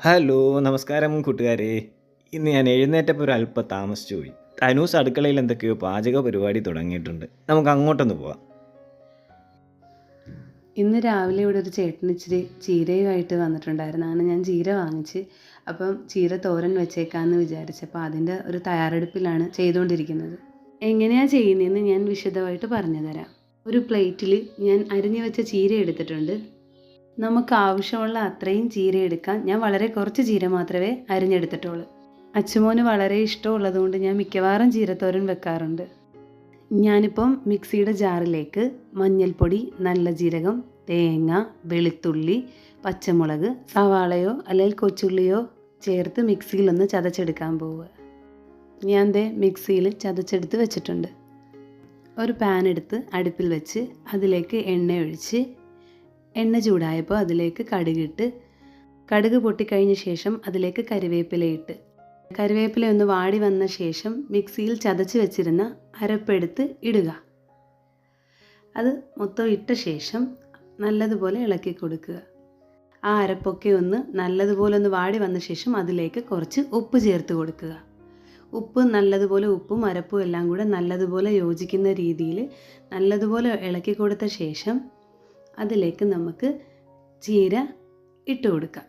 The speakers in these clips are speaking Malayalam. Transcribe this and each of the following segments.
ഹലോ, നമസ്കാരം കൂട്ടുകാരെ. ഇന്ന് ഞാൻ എഴുന്നേറ്റപ്പോൾ ഒരല്പം താമസിച്ചു പോയി. തനൂസ് അടുക്കളയിൽ എന്തൊക്കെയോ പാചക പരിപാടി തുടങ്ങിയിട്ടുണ്ട്. നമുക്ക് അങ്ങോട്ടൊന്ന് പോവാം. ഇന്ന് രാവിലെ ഇവിടെ ഒരു ചേട്ടൻ ഇച്ചിരി ചീരയുമായിട്ട് വന്നിട്ടുണ്ടായിരുന്നു. അങ്ങനെ ഞാൻ ചീര വാങ്ങിച്ച് അപ്പം ചീര തോരൻ വെച്ചേക്കാമെന്ന് വിചാരിച്ചു. അപ്പോൾ അതിൻ്റെ ഒരു തയ്യാറെടുപ്പിലാണ് ചെയ്തുകൊണ്ടിരിക്കുന്നത്. എങ്ങനെയാണ് ചെയ്യുന്നതെന്ന് ഞാൻ വിശദമായിട്ട് പറഞ്ഞു തരാം. ഒരു പ്ലേറ്റിൽ ഞാൻ അരിഞ്ഞു വെച്ച ചീര എടുത്തിട്ടുണ്ട്. നമുക്ക് ആവശ്യമുള്ള അത്രയും ചീര എടുക്കാം. ഞാൻ വളരെ കുറച്ച് ചീര മാത്രമേ അരിഞ്ഞെടുത്തിട്ടുള്ളൂ. അച്ചുമോന് വളരെ ഇഷ്ടമുള്ളതുകൊണ്ട് ഞാൻ മിക്കവാറും ചീരത്തോരൻ വെക്കാറുണ്ട്. ഞാനിപ്പം മിക്സിയുടെ ജാറിലേക്ക് മഞ്ഞൾപ്പൊടി, നല്ല ജീരകം, തേങ്ങ, വെളുത്തുള്ളി, പച്ചമുളക്, സവാളയോ അല്ലെങ്കിൽ കൊച്ചുള്ളിയോ ചേർത്ത് മിക്സിയിലൊന്ന് ചതച്ചെടുക്കാൻ പോവുക. ഞാൻ മിക്സിയിൽ ചതച്ചെടുത്ത് വെച്ചിട്ടുണ്ട്. ഒരു പാൻ എടുത്ത് അടുപ്പിൽ വെച്ച് അതിലേക്ക് എണ്ണ ഒഴിച്ച് എണ്ണ ചൂടായപ്പോൾ അതിലേക്ക് കടുകിട്ട് കടുക് പൊട്ടിക്കഴിഞ്ഞ ശേഷം അതിലേക്ക് കരിവേപ്പിലയിട്ട് കരിവേപ്പില ഒന്ന് വാടി വന്ന ശേഷം മിക്സിയിൽ ചതച്ച് വെച്ചിരുന്ന അരപ്പെടുത്ത് ഇടുക. അത് മൊത്തം ഇട്ട ശേഷം നല്ലതുപോലെ ഇളക്കി കൊടുക്കുക. ആ അരപ്പൊക്കെ നല്ലതുപോലെ വാടി വന്ന ശേഷം അതിലേക്ക് കുറച്ച് ഉപ്പ് ചേർത്ത് കൊടുക്കുക. ഉപ്പും അരപ്പും എല്ലാം കൂടെ നല്ലതുപോലെ യോജിക്കുന്ന രീതിയിൽ നല്ലതുപോലെ ഇളക്കി കൊടുത്ത ശേഷം അതിലേക്ക് നമുക്ക് ചീര ഇട്ട് കൊടുക്കാം.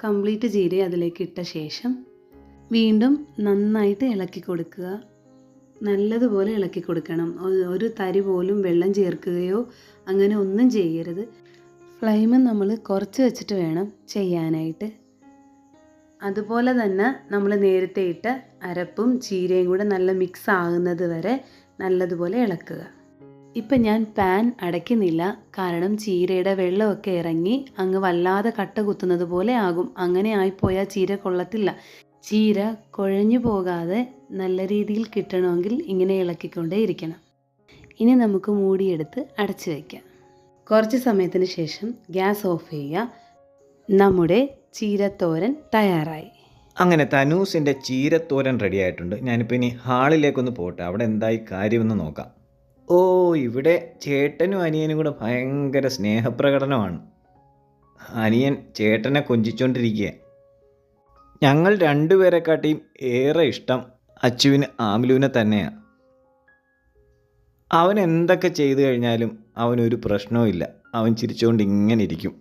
കംപ്ലീറ്റ് ചീര അതിലേക്ക് ഇട്ട ശേഷം വീണ്ടും നന്നായിട്ട് ഇളക്കി കൊടുക്കുക. നല്ലതുപോലെ ഇളക്കി കൊടുക്കണം. ഒരു തരി പോലും വെള്ളം ചേർക്കുകയോ അങ്ങനെ ഒന്നും ചെയ്യരുത്. ഫ്ലെയിം നമ്മൾ കുറച്ച് വെച്ചിട്ട് വേണം ചെയ്യാനായിട്ട്. അതുപോലെ തന്നെ നമ്മൾ നേരത്തെ ഇട്ട അരപ്പും ചീരയും കൂടെ നല്ല മിക്സ് ആകുന്നത് വരെ നല്ലതുപോലെ ഇളക്കുക. ഇപ്പം ഞാൻ പാൻ അടയ്ക്കുന്നില്ല, കാരണം ചീരയുടെ വെള്ളമൊക്കെ ഇറങ്ങി അങ്ങ് വല്ലാതെ കട്ട കുത്തുന്നത് പോലെ ആകും. അങ്ങനെ ആയിപ്പോയാൽ ചീര കൊള്ളത്തില്ല. ചീര കുഴഞ്ഞു പോകാതെ നല്ല രീതിയിൽ കിട്ടണമെങ്കിൽ ഇങ്ങനെ ഇളക്കിക്കൊണ്ടേ ഇരിക്കണം. ഇനി നമുക്ക് മൂടിയെടുത്ത് അടച്ചു വയ്ക്കാം. കുറച്ച് സമയത്തിന് ശേഷം ഗ്യാസ് ഓഫ് ചെയ്യുക. നമ്മുടെ ചീരത്തോരൻ തയ്യാറായി. അങ്ങനെ തനൂസിൻ്റെ ചീരത്തോരൻ റെഡി ആയിട്ടുണ്ട്. ഞാനിപ്പോൾ ഇനി ഹാളിലേക്കൊന്ന് പോട്ടെ, അവിടെ എന്തായി കാര്യമെന്ന് നോക്കാം. ഓ, ഇവിടെ ചേട്ടനും അനിയനും കൂടെ ഭയങ്കര സ്നേഹപ്രകടനമാണ്. അനിയൻ ചേട്ടനെ കൊഞ്ചിച്ചുകൊണ്ടിരിക്കുക. ഞങ്ങൾ രണ്ടുപേരെക്കാട്ടിയും ഏറെ ഇഷ്ടം അച്ചുവിന് ആമിലുവിനെ തന്നെയാണ്. അവൻ എന്തൊക്കെ ചെയ്തു കഴിഞ്ഞാലും അവനൊരു പ്രശ്നവും ഇല്ല. അവൻ ചിരിച്ചുകൊണ്ട് ഇങ്ങനെ ഇരിക്കും.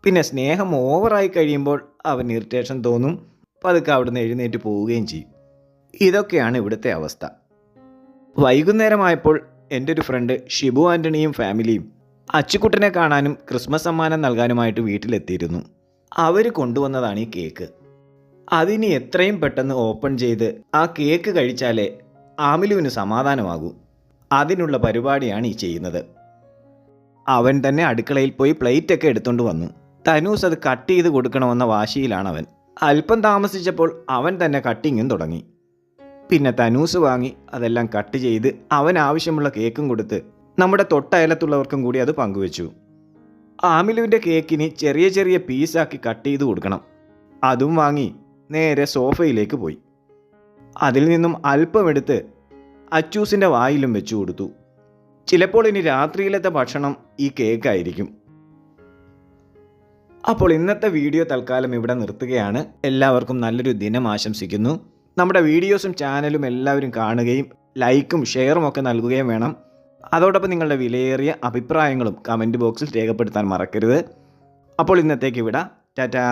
പിന്നെ സ്നേഹം ഓവറായി കഴിയുമ്പോൾ അവൻ ഇറിറ്റേഷൻ തോന്നും. പതുക്കെ അവിടുന്ന് എഴുന്നേറ്റ് പോവുകയും ചെയ്യും. ഇതൊക്കെയാണ് ഇവിടുത്തെ അവസ്ഥ. വൈകുന്നേരമായപ്പോൾ എൻ്റെ ഒരു ഫ്രണ്ട് ഷിബു ആൻ്റണിയും ഫാമിലിയും അച്ചുക്കുട്ടനെ കാണാനും ക്രിസ്മസ് സമ്മാനം നൽകാനുമായിട്ട് വീട്ടിലെത്തിയിരുന്നു. അവർ കൊണ്ടുവന്നതാണ് ഈ കേക്ക്. അതിനി എത്രയും പെട്ടെന്ന് ഓപ്പൺ ചെയ്ത് ആ കേക്ക് കഴിച്ചാലേ ആമിലുവിന് സമാധാനമാകൂ. അതിനുള്ള പരിപാടിയാണ് ഈ ചെയ്യുന്നത്. അവൻ തന്നെ അടുക്കളയിൽ പോയി പ്ലേറ്റൊക്കെ എടുത്തുകൊണ്ട് വന്നു. തനൂസ് അത് കട്ട് ചെയ്ത് കൊടുക്കണമെന്ന വാശിയിലാണ് അവൻ. അല്പം താമസിച്ചപ്പോൾ അവൻ തന്നെ കട്ടിങ്ങും തുടങ്ങി. പിന്നെ തനൂസ് വാങ്ങി അതെല്ലാം കട്ട് ചെയ്ത് അവൻ ആവശ്യമുള്ള കേക്കും കൊടുത്ത് നമ്മുടെ തൊട്ടയലത്തുള്ളവർക്കും കൂടി അത് പങ്കുവെച്ചു. ആമിലുവിൻ്റെ കേക്കിന് ചെറിയ ചെറിയ പീസാക്കി കട്ട് ചെയ്ത് കൊടുക്കണം. അതും വാങ്ങി നേരെ സോഫയിലേക്ക് പോയി. അതിൽ നിന്നും അല്പം എടുത്ത് അച്ചൂസിൻ്റെ വായിലും വെച്ചു കൊടുത്തു. ചിലപ്പോൾ ഇനി രാത്രിയിലത്തെ ഭക്ഷണം ഈ കേക്കായിരിക്കും. അപ്പോൾ ഇന്നത്തെ വീഡിയോ തൽക്കാലം ഇവിടെ നിർത്തുകയാണ്. എല്ലാവർക്കും നല്ലൊരു ദിനം ആശംസിക്കുന്നു. നമ്മുടെ വീഡിയോസും ചാനലും എല്ലാവരും കാണുകയും ലൈക്കും ഷെയറും ഒക്കെ നൽകുകയും വേണം. അതോടൊപ്പം നിങ്ങളുടെ വിലയേറിയ അഭിപ്രായങ്ങളും കമൻറ്റ് ബോക്സിൽ രേഖപ്പെടുത്താൻ മറക്കരുത്. അപ്പോൾ ഇന്നത്തേക്ക് വിടാം. ടാറ്റാ.